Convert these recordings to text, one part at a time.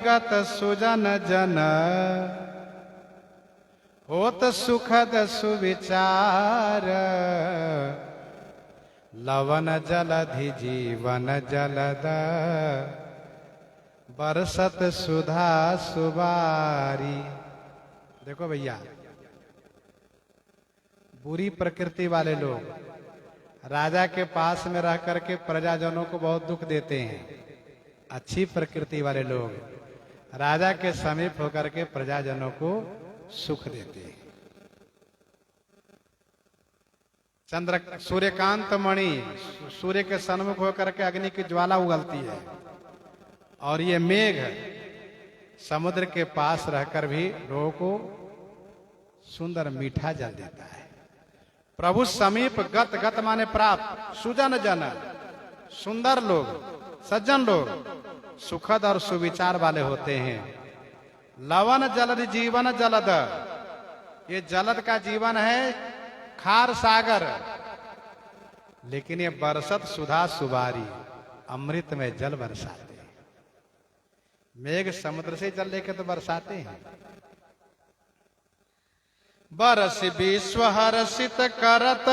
गत सुजन जन, होत सुखद सुविचार। लवन जलधि जीवन जलद, बरसत सुधा सुबारी। देखो भैया, बुरी प्रकृति वाले लोग राजा के पास में रह करके प्रजाजनों को बहुत दुख देते हैं। अच्छी प्रकृति वाले लोग राजा के समीप होकर के प्रजाजनों को सुख देते हैं। चंद्र सूर्यकांत मणि, सूर्य के सन्मुख होकर के अग्नि की ज्वाला उगलती है, और ये मेघ समुद्र के पास रहकर भी लोगों को सुंदर मीठा जल देता है। प्रभु समीप गत, गत माने प्राप्त, सुजन जन सुंदर लोग, सज्जन लोग सुखद और सुविचार वाले होते हैं। लवन जलद जीवन जलद, ये जलद का जीवन है खार सागर, लेकिन ये बरसत सुधा सुबारी, अमृत में जल बरसाते हैं। मेघ समुद्र से जल लेके तो बरसाते हैं। बरस विश्व हर्षित करत,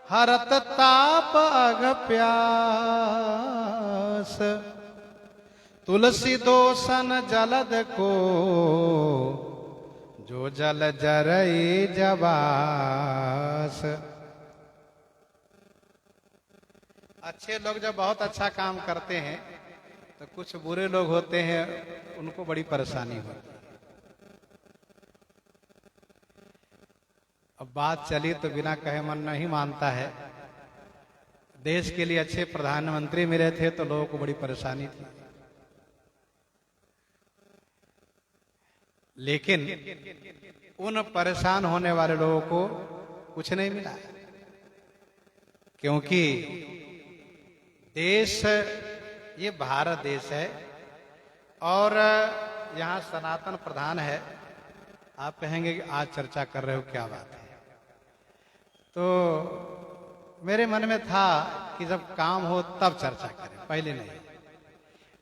हरत ताप अघ प्यास। तुलसी दोसन जलद को, जो जल जरई जबास। अच्छे लोग जब बहुत अच्छा काम करते हैं तो कुछ बुरे लोग होते हैं, उनको बड़ी परेशानी होती है। अब बात चली तो बिना कहे मन नहीं मानता है। देश के लिए अच्छे प्रधानमंत्री मिले थे तो लोगों को बड़ी परेशानी थी, लेकिन उन परेशान होने वाले लोगों को कुछ नहीं मिला, क्योंकि देश ये भारत देश है और यहाँ सनातन प्रधान है। आप कहेंगे कि आज चर्चा कर रहे हो, क्या बात है। तो मेरे मन में था कि जब काम हो तब चर्चा करें, पहले नहीं।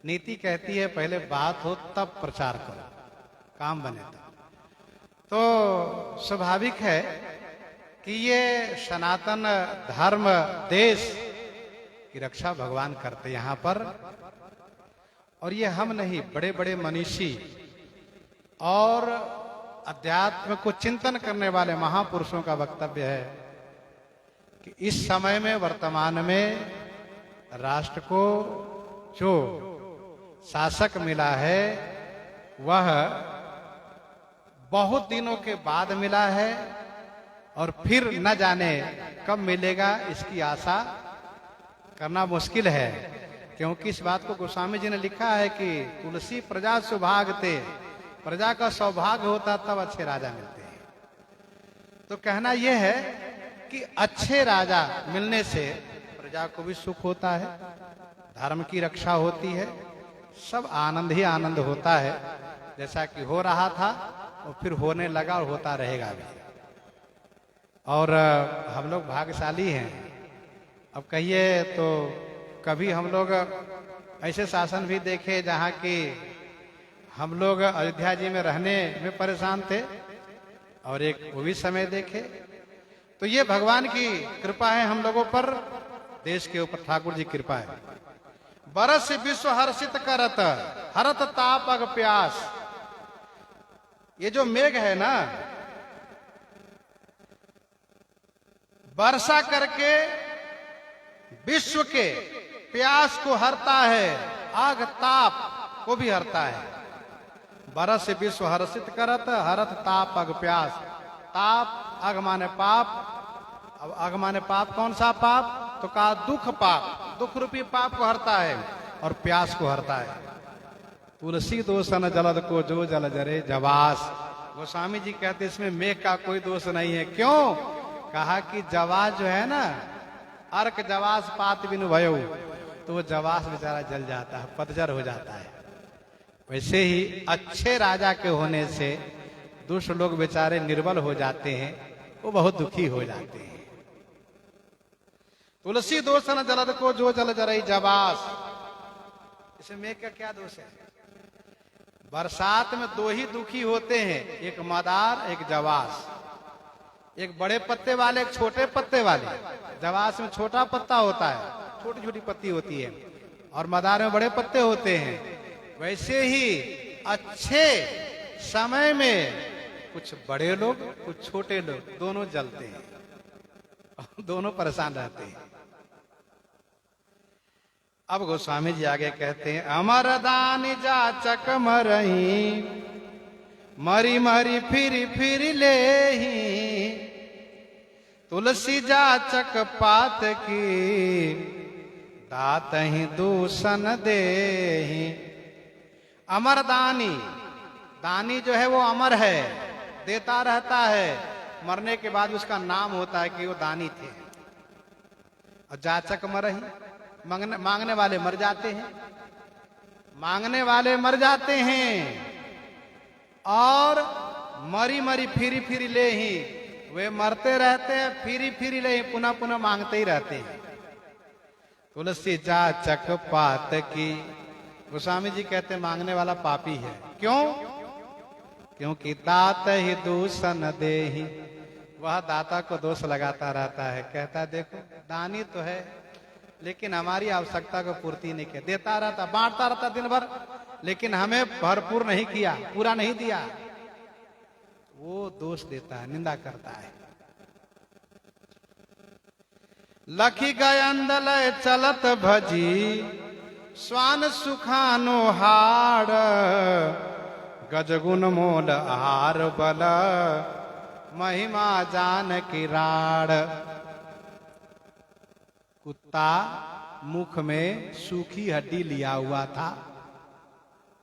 नीति कहती है पहले बात हो तब प्रचार करो, काम बने तब। तो स्वाभाविक है कि ये सनातन धर्म देश की रक्षा भगवान करते यहाँ पर, और ये हम नहीं, बड़े बड़े मनीषी और अध्यात्म को चिंतन करने वाले महापुरुषों का वक्तव्य है कि इस समय में, वर्तमान में राष्ट्र को जो शासक मिला है वह बहुत दिनों के बाद मिला है, और फिर न जाने कब मिलेगा इसकी आशा करना मुश्किल है। क्योंकि इस बात को गोस्वामी जी ने लिखा है कि तुलसी प्रजा सुभागते, प्रजा का सौभाग्य होता तब अच्छे राजा मिलते हैं। तो कहना यह है कि अच्छे राजा मिलने से प्रजा को भी सुख होता है, धर्म की रक्षा होती है, सब आनंद ही आनंद होता है, जैसा कि हो रहा था और फिर होने लगा और होता रहेगा भी। और हम लोग भाग्यशाली हैं। अब कहिए तो कभी हम लोग ऐसे शासन भी देखे जहाँ की हम लोग अयोध्या जी में रहने में परेशान थे, और एक वो भी समय देखे। तो ये भगवान की कृपा है हम लोगों पर, देश के ऊपर ठाकुर जी कृपा है। बरस विश्व हर्षित करत, हरत ताप अघ प्यास। ये जो मेघ है ना, वर्षा करके विश्व के प्यास को हरता है, आग ताप को भी हरता है। बरस विश्व हर्षित करत, हरत ताप अघ प्यास। ताप, अघ माने पाप। अब अघ माने पाप, कौन सा पाप? तो कहा दुख पाप, दुख रूपी पाप को हरता है और प्यास को हरता है। तुलसी दोषन जलद को, जो जल जरे जवास। गोस्वामी जी कहते इसमें मेघ का कोई दोष नहीं है। क्यों? कहा कि जवास जो है ना, अर्क जवास पात बिनु भयो, तो वो जवास बेचारा जल जाता है, पतझर हो जाता है। वैसे ही अच्छे राजा के होने से दुष्ट लोग बेचारे निर्बल हो जाते हैं, वो बहुत दुखी हो जाते हैं। तुलसी दोषन जलद को, जो जल जरई जवास। इसमें मेघ का क्या दोष है? बरसात में दो ही दुखी होते हैं, एक मदार एक जवास। एक बड़े पत्ते वाले एक छोटे पत्ते वाले। जवास में छोटा पत्ता होता है, छोटी छोटी पत्ती होती है, और मदार में बड़े पत्ते होते हैं। वैसे ही अच्छे समय में कुछ बड़े लोग कुछ छोटे लोग दोनों जलते हैं, दोनों परेशान रहते हैं। अब गोस्वामी जी आगे कहते हैं, अमर दान जाचक मरही, मरी मरी फिर ले ही, तुलसी जाचक पात की, दात ही दूषण दे। अमर दानी, दानी जो है वो अमर है, देता रहता है, मरने के बाद उसका नाम होता है कि वो दानी थे। और जाचक मरही, मांगने वाले मर जाते हैं, मांगने वाले मर जाते हैं। और मरी मरी फिरी ले ही, वे मरते रहते हैं, फिरी ले ही, पुनः पुनः मांगते ही रहते हैं। तुलसी जाचक पात की, गोस्वामी जी कहते हैं मांगने वाला पापी है। क्यों? क्योंकि दात ही दूषण दे ही, वह दाता को दोष लगाता रहता है। कहता देखो दानी तो है, लेकिन हमारी आवश्यकता को पूर्ति नहीं किया, देता रहता, बांटता रहता दिन भर, लेकिन हमें भरपूर नहीं किया, पूरा नहीं दिया, वो दोष देता है, निंदा करता है। लखी गयंदल चलत भजी, स्वान सुखानो हार, गजगुण मोल आहार बल, महिमा जान की राड़। कुत्ता मुख में सूखी हड्डी लिया हुआ था,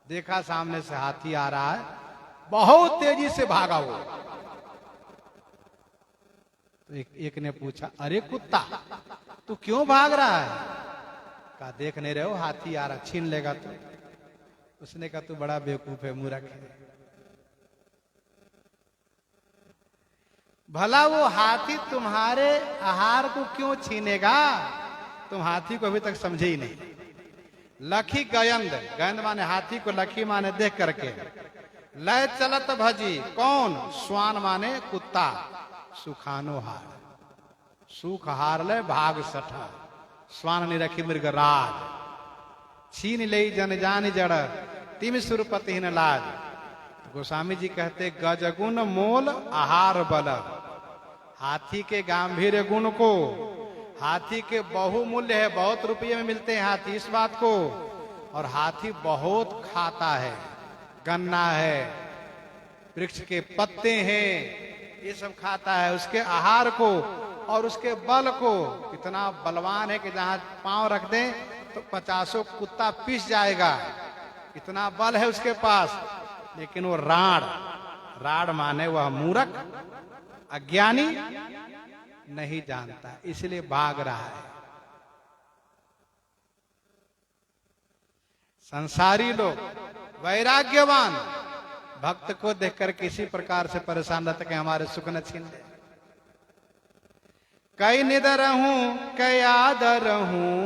देखा सामने से हाथी आ रहा है, बहुत तेजी से भागा वो। तो एक ने पूछा, अरे कुत्ता तू क्यों भाग रहा है? कहा देख नहीं रहे हो हाथी आ रहा, छीन लेगा तू। उसने कहा तू बड़ा बेवकूफ है, मूर्ख है। भला वो हाथी तुम्हारे आहार को क्यों छीनेगा? तुम हाथी को अभी तक समझे ही नहीं। लखी गयंद, गयंद माने हाथी को, लखी माने देख करके, लय चलत भजी, कौन? स्वान माने कुत्ता, सुखानो हार, सुख हार ले भाग सठा, स्वान निरखी मृग राज, छीन ले जन जान जड़, तिम सुरपति न लाज। गोस्वामी जी कहते गजगुण मोल आहार बल, हाथी के गंभीर गुण को, हाथी के बहुमूल्य है, बहुत रुपये में मिलते हैं हाथी, इस बात को। और हाथी बहुत खाता है, गन्ना है, वृक्ष के पत्ते हैं, ये सब खाता है, उसके आहार को और उसके बल को। इतना बलवान है कि जहां पांव रख दें तो 50 कुत्ता पीस जाएगा, इतना बल है उसके पास। लेकिन वो राड़, राड़ माने वह मूर्ख, अज्ञानी, नहीं जानता, इसलिए भाग रहा है। संसारी लोग वैराग्यवान भक्त को देखकर किसी प्रकार से परेशान रहते कि हमारे सुख न छीन ले। कई निदर हूं कई आदर हूं,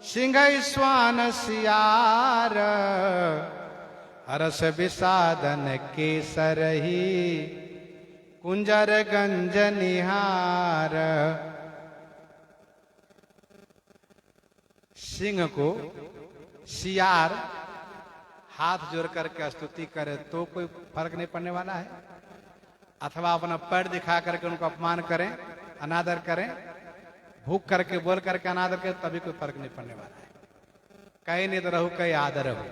सिंह स्वान सियार, हरस विषादन केसर ही, कुंजर गंज निहार। सिंह को सियार हाथ जोड़ करके स्तुति करे तो कोई फर्क नहीं पड़ने वाला है, अथवा अपना पैर दिखा करके उनको अपमान करें, अनादर करें, भूख करके बोल करके अनादर करें, तभी कोई फर्क नहीं पड़ने वाला है। कई निद रहू कई आदर हो,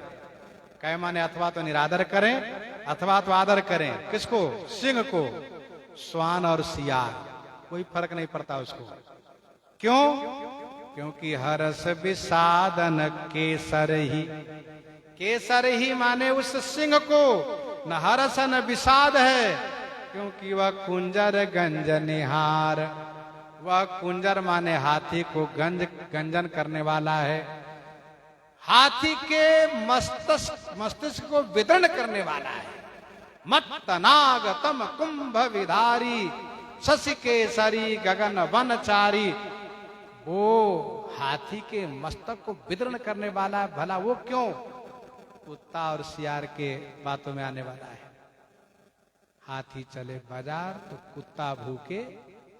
कई माने अथवा तो निरादर करें अथवा तो आदर करें। किसको? सिंह को, स्वान और सियार, कोई फर्क नहीं पड़ता उसको। क्यों? क्योंकि हरस विषादन केसर ही, केसर ही माने उस सिंह को न हरस न विषाद है, क्योंकि वह कुंजर गंज निहार, वह कुंजर माने हाथी को गंजन करने वाला है, हाथी के मस्तिष्क को विदर्ण करने वाला है। मत्तनागतम कुंभ विधारी, शशि केसरी गगन वनचारी, वो हाथी के मस्तक को विदर्ण करने वाला है, भला वो क्यों कुत्ता और सियार के बातों में आने वाला है। हाथी चले बाजार तो कुत्ता भूखे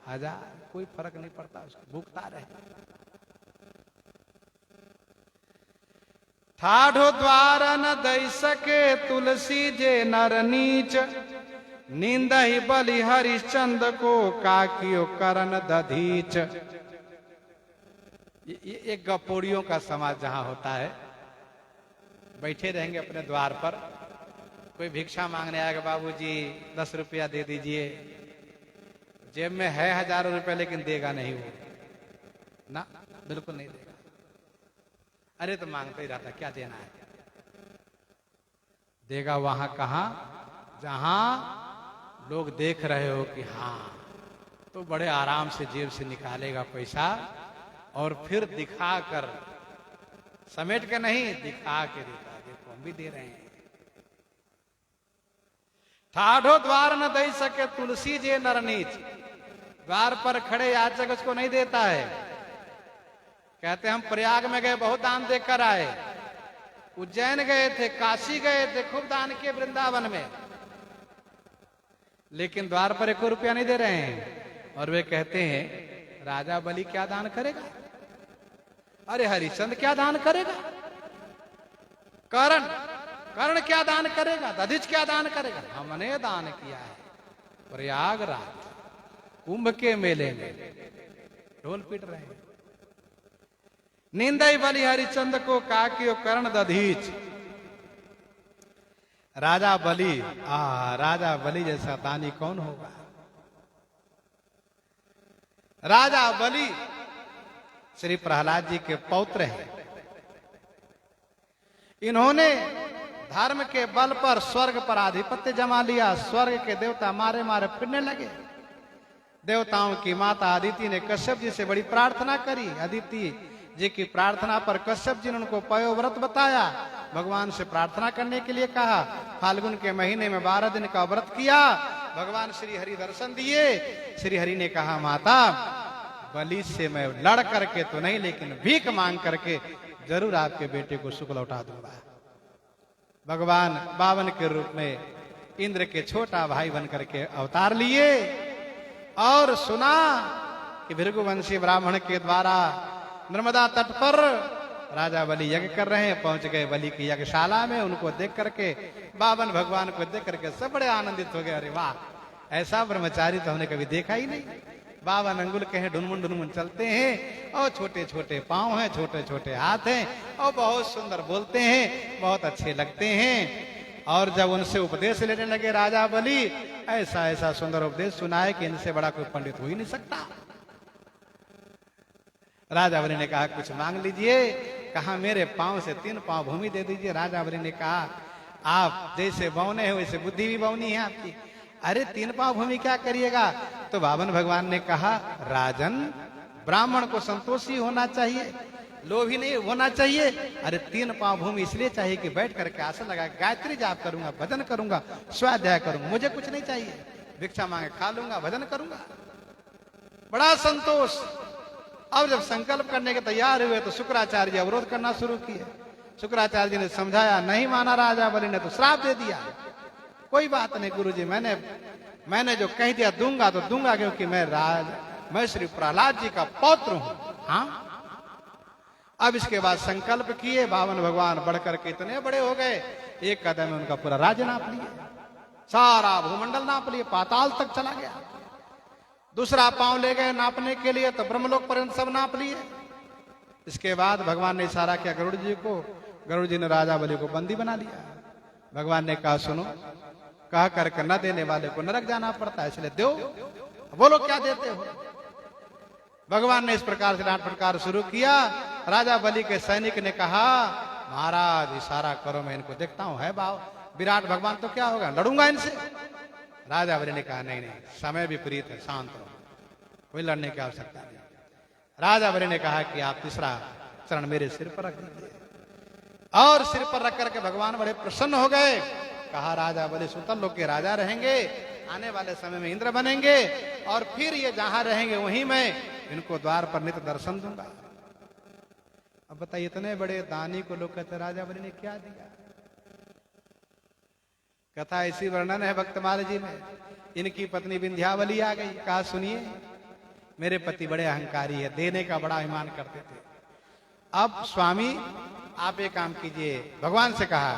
हजार, कोई फर्क नहीं पड़ता उसको, भूखता रहे। ठाढ़ो द्वार न दई सके तुलसी जे नर नीच, नींद ही बलि हरिश्चंद्र को काकियो करन दधीच। ये एक गपोड़ियों का समाज जहां होता है, बैठे रहेंगे अपने द्वार पर, कोई भिक्षा मांगने आएगा, बाबूजी 10 रुपया दे दीजिए, जेब में है हजारों रुपए लेकिन देगा नहीं वो, ना बिल्कुल नहीं देगा। अरे तो मांगते ही रहता, क्या देना है। देगा वहां कहां, जहां लोग देख रहे हो कि हाँ, तो बड़े आराम से जेब से निकालेगा पैसा और फिर दिखा कर, समेट के नहीं, दिखा के देता, देखो हम भी दे रहे हैं। ठाढ़ो द्वार न दई सके तुलसी जे नर नीच, द्वार पर खड़े याचक उसको नहीं देता है। कहते हम प्रयाग में गए, बहुत दान देकर आए, उज्जैन गए थे, काशी गए थे, खूब दान किए वृंदावन में, लेकिन द्वार पर 1 रुपया नहीं दे रहे हैं। और वे कहते हैं राजा बलि क्या दान करेगा, अरे हरिश्चंद्र क्या दान करेगा, कर्ण क्या दान करेगा, दधिच क्या दान करेगा। हमने दान किया है प्रयागराज कुंभ के मेले में, ढोल पीट रहे हैं। नींदई बलि हरिश्चंद्र को काकियो कर्ण दधीच। राजा बलि जैसा दानी कौन होगा। राजा बलि श्री प्रहलाद जी के पौत्र हैं। इन्होंने धर्म के बल पर स्वर्ग पर आधिपत्य जमा लिया। स्वर्ग के देवता मारे मारे फिरने लगे। देवताओं की माता अदिति ने कश्यप जी से बड़ी प्रार्थना करी। अदिति जी की प्रार्थना पर कश्यप जी ने उनको पयोव्रत बताया, भगवान से प्रार्थना करने के लिए कहा। फाल्गुन के महीने में 12 दिन का व्रत किया। भगवान श्री हरि दर्शन दिए। श्री हरि ने कहा, माता बलि से मैं लड़ करके तो नहीं, लेकिन भीख मांग करके जरूर आपके बेटे को सुख लौटा दूंगा। भगवान 52 के रूप में इंद्र के छोटा भाई बन करके अवतार लिए और सुना कि भृगुवंशी ब्राह्मण के द्वारा नर्मदा तट पर राजा बलि यज्ञ कर रहे हैं। पहुंच गए बलि की यज्ञशाला में। उनको देख करके 52 भगवान को देख करके सब बड़े आनंदित हो गए। अरे वाह, ऐसा ब्रह्मचारी तो हमने कभी देखा ही नहीं। 52 अंगुल के हैं, ढुनमुन ढुनमुन चलते हैं और छोटे छोटे पांव हैं, छोटे छोटे हाथ हैं और बहुत सुंदर बोलते हैं, बहुत अच्छे लगते हैं। और जब उनसे उपदेश लेने लगे राजा बलि, ऐसा ऐसा सुंदर उपदेश सुनाए कि इनसे बड़ा कोई पंडित हो ही नहीं सकता। राजा बलि ने कहा, कुछ मांग लीजिए। कहा, मेरे पांव से 3 पांव भूमि दे दीजिए। राजा बलि ने कहा, आप जैसे बौने हैं वैसे बुद्धि भी बौनी है आपकी। अरे 3 पांव भूमि क्या करिएगा। तो 52 भगवान ने कहा, राजन ब्राह्मण को संतोषी होना चाहिए, लोभी नहीं होना चाहिए। अरे 3 पांव भूमि इसलिए चाहिए कि बैठ करके आसन लगा गायत्री जाप करूंगा, भजन करूंगा, स्वाध्याय करूंगा, मुझे कुछ नहीं चाहिए। भिक्षा मांगे खा लूंगा, भजन करूंगा, बड़ा संतोष। अब जब संकल्प करने के तैयार हुए तो शुक्राचार्य जी अवरोध करना शुरू किए। शुक्राचार्य जी ने समझाया, नहीं माना राजा बलि ने तो श्राप दे दिया। कोई बात नहीं गुरुजी, मैंने जो कह दिया दूंगा तो दूंगा, क्योंकि मैं श्री प्रहलाद जी का पौत्र हूं। हाँ, अब इसके बाद संकल्प किए। 52 भगवान बढ़कर के इतने बड़े हो गए, एक कदम में उनका पूरा राज्य नाप लिए, सारा भूमंडल नाप लिए, पाताल तक चला गया। दूसरा पांव ले गए नापने के लिए तो ब्रह्मलोक पर्यंत सब नाप लिए। इसके बाद भगवान ने इशारा किया गरुड़ जी को। गरुड़ जी ने राजा बलि को बंदी बना लिया। भगवान ने कहा, सुनो, कह करके न देने वाले को नरक जाना पड़ता है, इसलिए दो, बोलो क्या देते हो। भगवान ने इस प्रकार से डांट फटकार शुरू किया। राजा बलि के सैनिक ने कहा, महाराज इशारा करो, मैं इनको देखता हूं, है भाव विराट भगवान तो क्या होगा, लड़ूंगा इनसे। राजा बलि ने कहा, नहीं नहीं, समय विपरीत है, शांत रहो, कोई लड़ने की आवश्यकता नहीं। राजा बलि ने कहा कि आप तीसरा चरण मेरे सिर पर रख दीजिए। और सिर पर रख करके भगवान बड़े प्रसन्न हो गए। कहा, राजा बलि सुतल लोक के राजा रहेंगे, आने वाले समय में इंद्र बनेंगे और फिर ये जहां रहेंगे वहीं मैं इनको द्वार पर नित्य दर्शन दूंगा। अब बताइए, इतने बड़े दानी को लोग कहते राजा बलि ने क्या दिया। कथा ऐसी वर्णन है भक्तमाल जी में, इनकी पत्नी विंध्यावली आ गई, कहा सुनिए मेरे पति बड़े अहंकारी है, देने का बड़ा अभिमान करते थे। अब स्वामी आप एक काम कीजिए, भगवान से कहा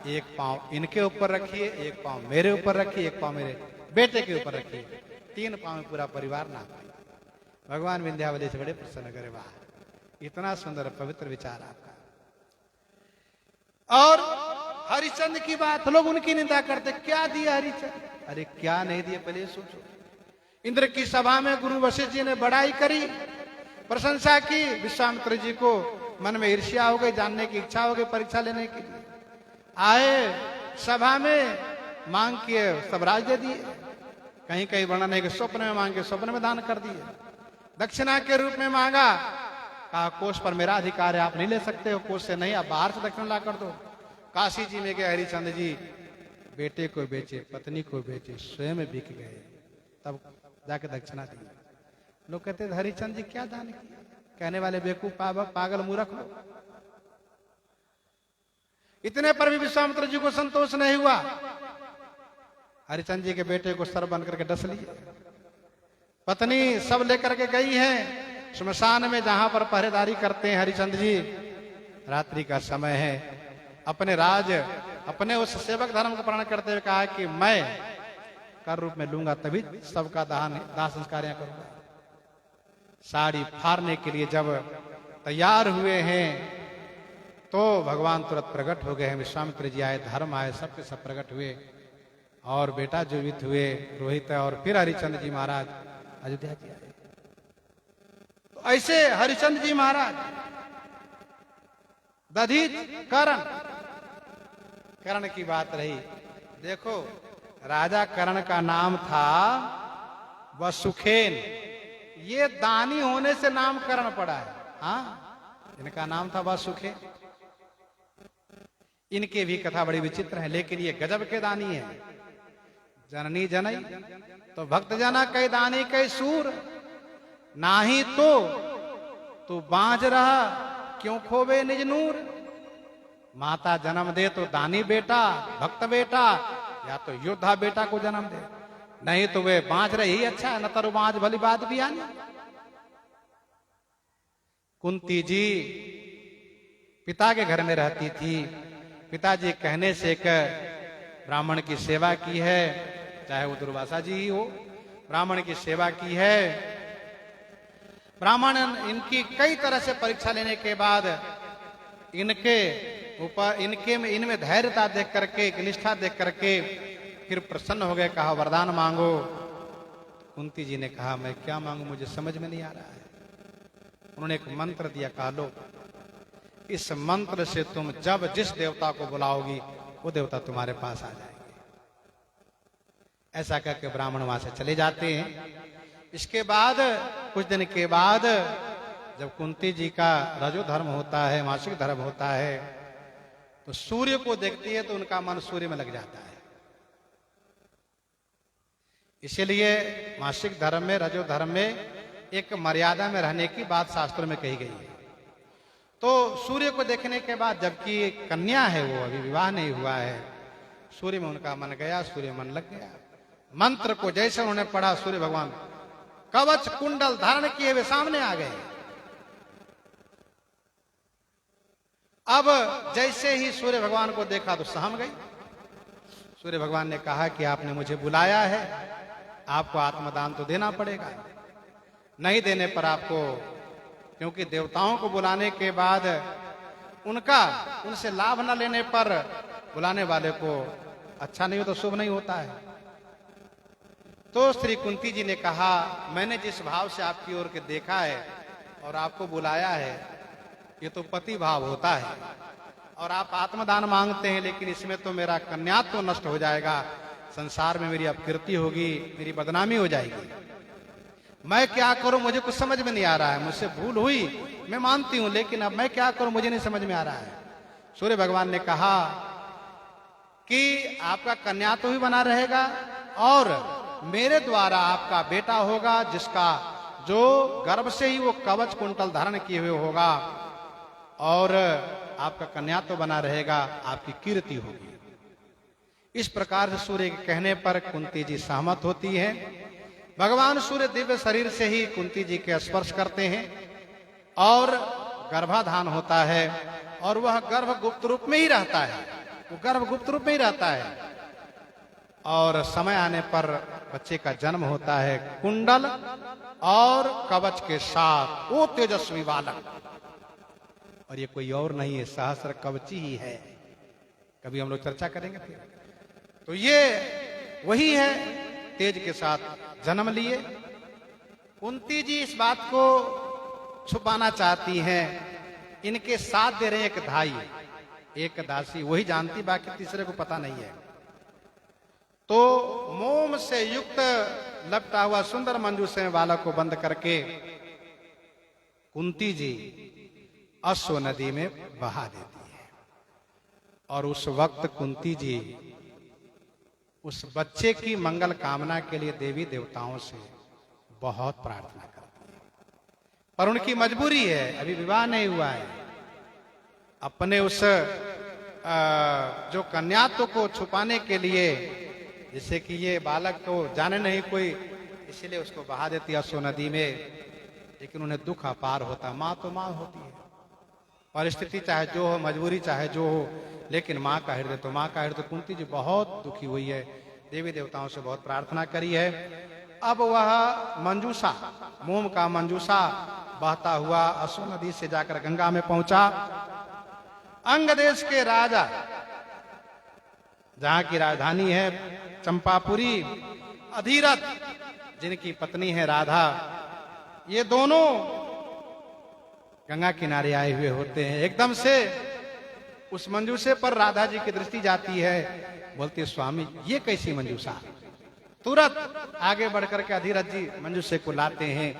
एक पांव इनके ऊपर रखिए, एक पांव मेरे ऊपर रखिए, एक पांव मेरे बेटे के ऊपर रखिए, 3 पांव में पूरा परिवार ना पाए। भगवान विंध्यावली से बड़े प्रसन्न करे, वाह इतना सुंदर पवित्र विचार आपका। और हरिचंद्र की बात लोग उनकी निंदा करते, क्या दिया हरिचंद्र, अरे क्या नहीं दिया पहले सोचो। इंद्र की सभा में गुरु वशिष्ठ जी ने बड़ाई करी, प्रशंसा की, विश्वामित्र जी को मन में ईर्ष्या हो गई, जानने की इच्छा हो गई परीक्षा लेने के लिए आए, सभा में मांग किए, सब राज दे दिए। कहीं कहीं वर्णन है कि स्वप्न में मांगे, स्वप्न में दान कर दिए। दक्षिणा के रूप में मांगा, कहा कोष पर मेरा अधिकार है, आप नहीं ले सकते हो, कोष से नहीं, आप बाहर से दक्षिणा ला कर दो। काशी जी में गए हरिचंद्र जी, बेटे को बेचे, पत्नी को बेचे, स्वयं बिक गए, तब जाके दक्षिणा दी। लोग कहते हरिचंद्र जी क्या दान किया, कहने वाले बेवकूफ पागल मूर्ख लोग। इतने पर भी विश्वामित्र जी को संतोष नहीं हुआ, हरिचंद्र जी के बेटे को सर बन करके डस लिए। पत्नी सब लेकर के गई है श्मशान में, जहां पर पहरेदारी करते हैं हरिचंद्र जी। रात्रि का समय है, अपने उस सेवक धर्म को प्रण करते हुए कहा कि मैं कर रूप में लूंगा, तभी सबका दाह संस्कार करूंगा। साड़ी फाड़ने के लिए जब तैयार हुए हैं तो भगवान तुरंत प्रकट हो गए हैं। विश्वामित्र जी आए, धर्म आए, सबके सब प्रकट हुए और बेटा जीवित हुए रोहित, और फिर हरिचंद्र जी महाराज अयोध्या जी आए। तो ऐसे हरिचंद्र जी महाराज दधिच कर्ण की बात रही। देखो राजा कर्ण का नाम था वसुखेन, ये दानी होने से नाम कर्ण पड़ा है। हाँ, इनका नाम था वसुखेन। इनके भी कथा बड़ी विचित्र है, लेकिन ये गजब के दानी है। जननी जनई तो भक्त जना कई दानी कई सूर, नाही तो बांझ रहा क्यों खोवे निज नूर। माता जन्म दे तो दानी बेटा, भक्त बेटा, या तो योद्धा बेटा को जन्म दे, नहीं तो वे बांझ रहे ही अच्छा है, न तरु बांझ भली बात भी आनी। कुंती जी पिता के घर में रहती थी, पिताजी कहने से एक ब्राह्मण की सेवा की है, चाहे वो दुर्वासा जी ही हो, ब्राह्मण की सेवा की है। ब्राह्मण इनकी कई तरह से परीक्षा लेने के बाद इनके ऊपर इनमें धैर्यता देख करके, निष्ठा देख करके फिर प्रसन्न हो गए, कहा वरदान मांगो। कुंती जी ने कहा मैं क्या मांगू, मुझे समझ में नहीं आ रहा है। उन्होंने एक मंत्र दिया, कहा लो इस मंत्र से तुम जब जिस देवता को बुलाओगी वो देवता तुम्हारे पास आ जाएंगे। ऐसा करके ब्राह्मण वहां से चले जाते हैं। इसके बाद कुछ दिन के बाद जब कुंती जी का रजो धर्म होता है, मासिक धर्म होता है, तो सूर्य को देखती है तो उनका मन सूर्य में लग जाता है। इसलिए मासिक धर्म में, रजो धर्म में एक मर्यादा में रहने की बात शास्त्रों में कही गई है। तो सूर्य को देखने के बाद, जबकि कन्या है वो, अभी विवाह नहीं हुआ है, सूर्य में उनका मन गया, सूर्य मन लग गया। मंत्र को जैसे उन्होंने पढ़ा, सूर्य भगवान कवच कुंडल धारण किए हुए सामने आ गए। अब जैसे ही सूर्य भगवान को देखा तो सहम गई। सूर्य भगवान ने कहा कि आपने मुझे बुलाया है, आपको आत्मदान तो देना पड़ेगा, नहीं देने पर आपको, क्योंकि देवताओं को बुलाने के बाद उनसे लाभ न लेने पर बुलाने वाले को अच्छा नहीं हो तो शुभ नहीं होता है। तो श्री कुंती जी ने कहा मैंने जिस भाव से आपकी ओर के देखा है और आपको बुलाया है, ये तो पति भाव होता है, और आप आत्मदान मांगते हैं, लेकिन इसमें तो मेरा कन्यात्व तो नष्ट हो जाएगा, संसार में मेरी अपकीर्ति होगी, मेरी बदनामी हो जाएगी। मैं क्या करूं, मुझे कुछ समझ में नहीं आ रहा है, मुझसे भूल हुई मैं मानती हूं, लेकिन अब मैं क्या करूं मुझे नहीं समझ में आ रहा है। सूर्य भगवान ने कहा कि आपका कन्यात्व भी बना रहेगा और मेरे द्वारा आपका बेटा होगा, जिसका जो गर्भ से ही वो कवच कुंडल धारण किए हुए होगा, और आपका कन्या तो बना रहेगा, आपकी कीर्ति होगी। इस प्रकार से सूर्य के कहने पर कुंती जी सहमत होती हैं। भगवान सूर्य दिव्य शरीर से ही कुंती जी के स्पर्श करते हैं और गर्भाधान होता है, और वह गर्भ गुप्त रूप में ही रहता है, वो गर्भ गुप्त रूप में ही रहता है। और समय आने पर बच्चे का जन्म होता है कुंडल और कवच के साथ, वो तेजस्वी बालक। और ये कोई और नहीं है, सहस्र कवची ही है। कभी हम लोग चर्चा करेंगे फिर। तो ये वही है, तेज के साथ जन्म लिए। कुंती जी इस बात को छुपाना चाहती हैं। इनके साथ दे रहे एक धाई, एक दासी, वही जानती, बाकी तीसरे को पता नहीं है। तो मोम से युक्त लपटा हुआ सुंदर मंजूषे में बालक को बंद करके कुंती जी अश्व नदी में बहा देती है। और उस वक्त कुंती जी उस बच्चे की मंगल कामना के लिए देवी देवताओं से बहुत प्रार्थना करती है, पर उनकी मजबूरी है, अभी विवाह नहीं हुआ है। अपने उस जो कन्यात्व को छुपाने के लिए, जिससे कि ये बालक तो जाने नहीं कोई, इसीलिए उसको बहा देती है अश्व नदी में। लेकिन उन्हें दुख अपार होता, माँ तो माँ होती है, परिस्थिति चाहे जो हो, मजबूरी चाहे जो हो, लेकिन माँ का हृदय तो माँ का हृदय। कुंती जी बहुत दुखी हुई है, देवी देवताओं से बहुत प्रार्थना करी है। अब वह मंजूषा, मोम का मंजूषा बहता हुआ अश्व नदी से जाकर गंगा में पहुंचा। अंग देश के राजा, जहां की राजधानी है चंपापुरी, अधिरथ जिनकी पत्नी है राधा, ये दोनों गंगा किनारे आए हुए होते हैं। एकदम से उस मंजूषे पर राधा जी की दृष्टि जाती है, बोलती है स्वामी ये कैसी मंजूषा। तुरंत आगे बढ़कर के अधिरथ जी मंजूषे को लाते हैं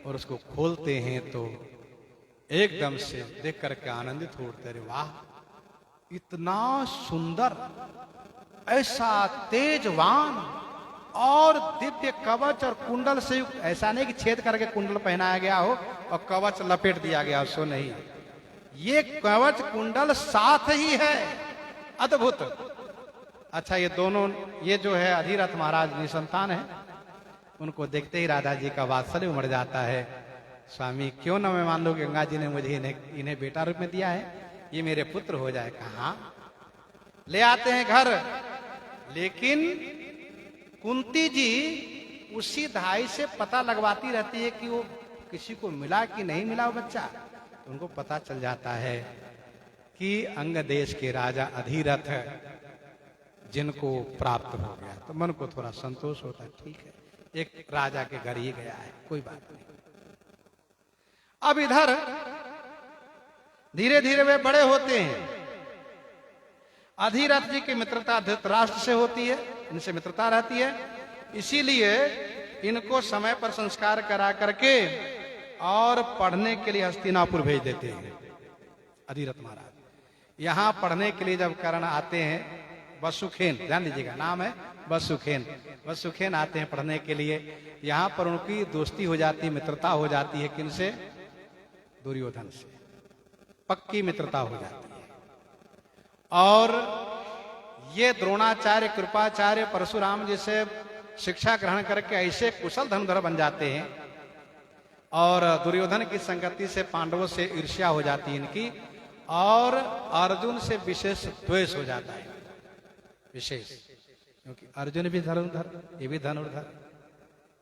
और उसको खोलते हैं, तो एकदम से देख करके आनंदित होते, अरे वाह इतना सुंदर, ऐसा तेजवान और दिव्य कवच और कुंडल से युक्त। ऐसा नहीं कि छेद करके कुंडल पहनाया गया हो और कवच लपेट दिया गया हो, सो नहीं, ये कवच कुंडल साथ ही है, अद्भुत। अच्छा, ये दोनों, ये जो है अधिरथ महाराज निसंतान है, उनको देखते ही राधा जी का वात्सल्य उमड़ जाता है। स्वामी क्यों ना मैं मान लो गंगा जी ने मुझे इन्हें बेटा रूप में दिया है, ये मेरे पुत्र हो जाए। कहाँ ले आते हैं घर, लेकिन कुंती जी उसी धाई से पता लगवाती रहती है कि वो किसी को मिला कि नहीं मिला वो बच्चा। तो उनको पता चल जाता है कि अंग देश के राजा अधिरथ जिनको प्राप्त हो गया, तो मन को थोड़ा संतोष होता है, ठीक है एक राजा के घर ही गया है, कोई बात नहीं। अब इधर धीरे धीरे वे बड़े होते हैं। अधिरथ जी की मित्रता धृतराष्ट्र से होती है, इनसे मित्रता रहती है, इसीलिए इनको समय पर संस्कार करा करके और पढ़ने के लिए हस्तिनापुर भेज देते हैं अधिरथ महाराज। यहां पढ़ने के लिए जब कर्ण आते हैं, वसुखेन, ध्यान दीजिएगा नाम है वसुखेन, वसुखेन आते हैं पढ़ने के लिए। यहां पर उनकी दोस्ती हो जाती, मित्रता हो जाती है, किनसे? दुर्योधन से पक्की मित्रता हो जाती है। और ये द्रोणाचार्य, कृपाचार्य, परशुराम जी से शिक्षा ग्रहण करके ऐसे कुशल धनुर्धर बन जाते हैं। और दुर्योधन की संगति से पांडवों से ईर्ष्या हो जाती है इनकी, और अर्जुन से विशेष द्वेष हो जाता है, विशेष, क्योंकि अर्जुन भी धनुर्धर, ये भी धनुर्धर,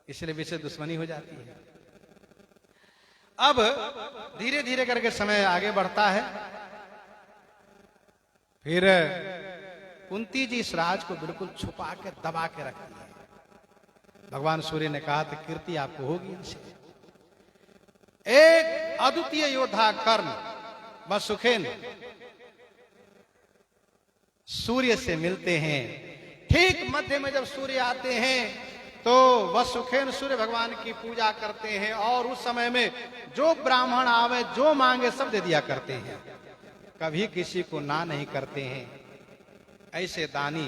इसलिए विशेष दुश्मनी हो जाती है। अब धीरे धीरे करके समय आगे बढ़ता है। फिर कुंती जी इस राज को बिल्कुल छुपा के दबा के रखती है। भगवान सूर्य ने कहा था कीर्ति आपको होगी इनसे। एक अद्वितीय योद्धा कर्ण वसुखेन सूर्य से मिलते हैं। ठीक मध्य में जब सूर्य आते हैं तो वसुखेन सूर्य भगवान की पूजा करते हैं, और उस समय में जो ब्राह्मण आवे जो मांगे सब दे दिया करते हैं, कभी किसी को ना नहीं करते हैं, ऐसे दानी।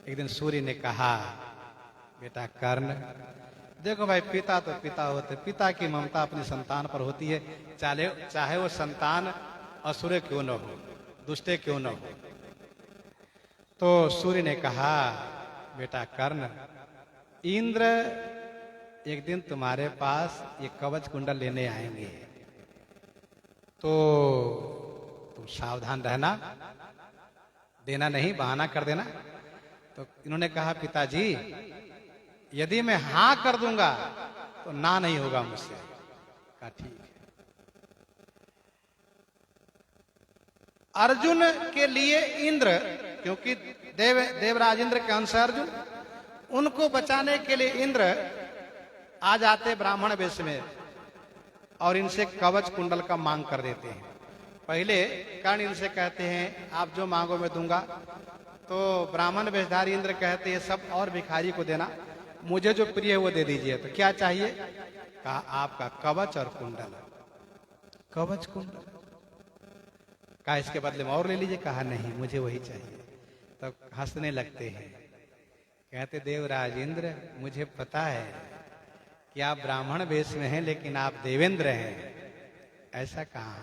एक दिन सूर्य ने कहा बेटा कर्ण, देखो भाई, पिता तो पिता होते, पिता की ममता अपनी संतान पर होती है, चाहे वो संतान असुर क्यों न हो, दुष्टे क्यों न हो। तो सूर्य ने कहा, बेटा कर्ण, इंद्र एक दिन तुम्हारे पास ये कवच कुंडल लेने आएंगे, तो तुम सावधान रहना, देना नहीं, बहाना कर देना। तो इन्होंने कहा, पिताजी यदि मैं हां कर दूंगा तो ना नहीं होगा मुझसे। कहा ठीक है। अर्जुन के लिए इंद्र, क्योंकि देवराज इंद्र के अंश अर्जुन, उनको बचाने के लिए इंद्र आ जाते ब्राह्मण वेश में और इनसे कवच कुंडल का मांग कर देते हैं। पहले कर्ण इनसे कहते हैं, आप जो मांगो मैं दूंगा। तो ब्राह्मण वेशधारी इंद्र कहते हैं, सब और भिखारी को देना, मुझे जो प्रिय है वो दे दीजिए। तो क्या चाहिए? कहा आपका कवच और कुंडल। कवच कुंडल। कहा इसके बदले में और ले लीजिए। कहा नहीं, मुझे वही चाहिए। तो हंसने लगते हैं, कहते देवराज इंद्र, मुझे पता है कि आप ब्राह्मण वेश में हैं, लेकिन आप देवेंद्र हैं, ऐसा कहा।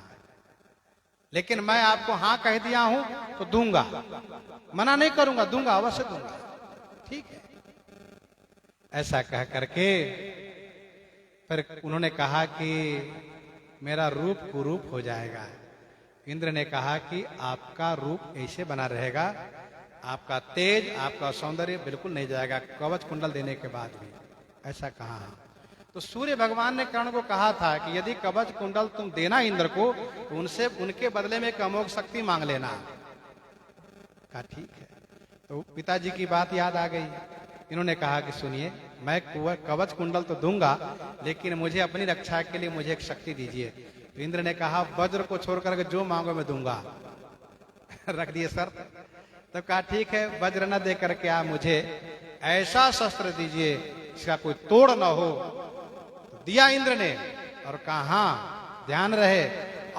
लेकिन मैं आपको हां कह दिया हूं तो दूंगा, मना नहीं करूंगा, दूंगा, अवश्य दूंगा। ठीक है। ऐसा कह करके फिर उन्होंने कहा कि मेरा रूप कुरूप हो जाएगा। इंद्र ने कहा कि आपका रूप ऐसे बना रहेगा, आपका तेज, आपका सौंदर्य बिल्कुल नहीं जाएगा कवच कुंडल देने के बाद भी। ऐसा कहा। तो सूर्य भगवान ने कर्ण को कहा था कि यदि कवच कुंडल तुम देना इंद्र को, तो उनसे उनके बदले में एक अमोघ शक्ति मांग लेना। कहा ठीक है। तो पिताजी की बात याद आ गई। इन्होंने कहा कि सुनिए, मैं कवच कुंडल तो दूंगा, लेकिन मुझे अपनी रक्षा के लिए मुझे एक शक्ति दीजिए। तो इंद्र ने कहा, वज्र को छोड़कर के जो मांगो मैं दूंगा। रख दिए शर्त। तो कहा ठीक है, वज्र न दे करके आप मुझे ऐसा शस्त्र दीजिए इसका कोई तोड़ न हो। तो दिया इंद्र ने, और कहा हाँ ध्यान रहे,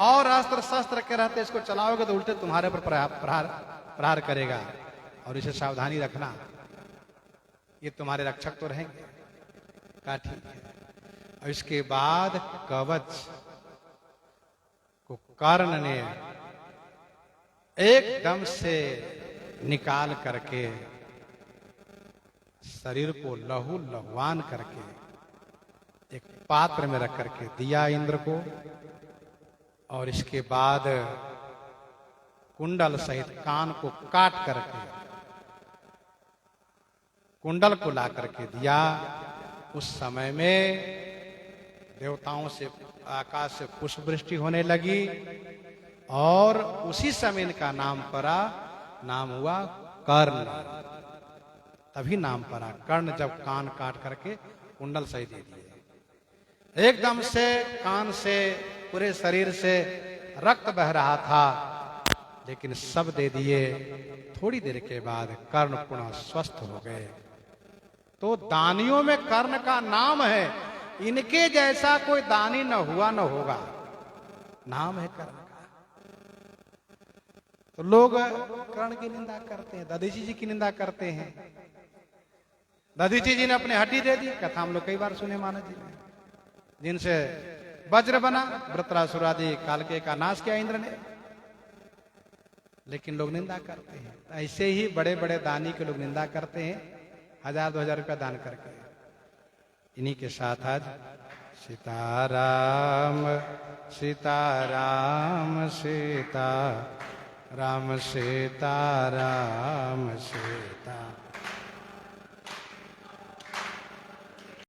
और अस्त्र शस्त्र के रहते इसको चलाओगे तो उल्टे तुम्हारे पर प्रहार करेगा, और इसे सावधानी रखना, ये तुम्हारे रक्षक तो रहेंगे। कहा ठीक है। और इसके बाद कवच को कर्ण ने एकदम से निकाल करके शरीर को लहू लहवान करके एक पात्र में रख करके दिया इंद्र को। और इसके बाद कुंडल सहित कान को काट करके कुंडल को ला करके दिया। उस समय में देवताओं से आकाश से पुष्प वृष्टि होने लगी, और उसी समय इनका नाम पड़ा, नाम हुआ कर्ण। तभी नाम पड़ा कर्ण, जब कान काट करके कुंडल सही दे दिए। एकदम से कान से पूरे शरीर से रक्त बह रहा था, लेकिन सब दे दिए। थोड़ी देर के बाद कर्ण पुनः स्वस्थ हो गए। तो दानियों में कर्ण का नाम है, इनके जैसा कोई दानी न हुआ न होगा, नाम है कर्ण का। तो लोग कर्ण की निंदा करते हैं, दधीची जी की निंदा करते हैं। दधीची जी ने अपने हड्डी दे दी, कथा हम लोग कई बार सुने मानस जी ने, जिनसे वज्र बना, वृत्रासुर आदि कालके का नाश किया इंद्र ने। लेकिन लोग निंदा करते हैं। ऐसे ही बड़े बड़े दानी के लोग निंदा करते हैं, 1000-2000 रुपया दान करके। इन्हीं के साथ आज सीताराम सीताराम सीता राम सीताराम सीता।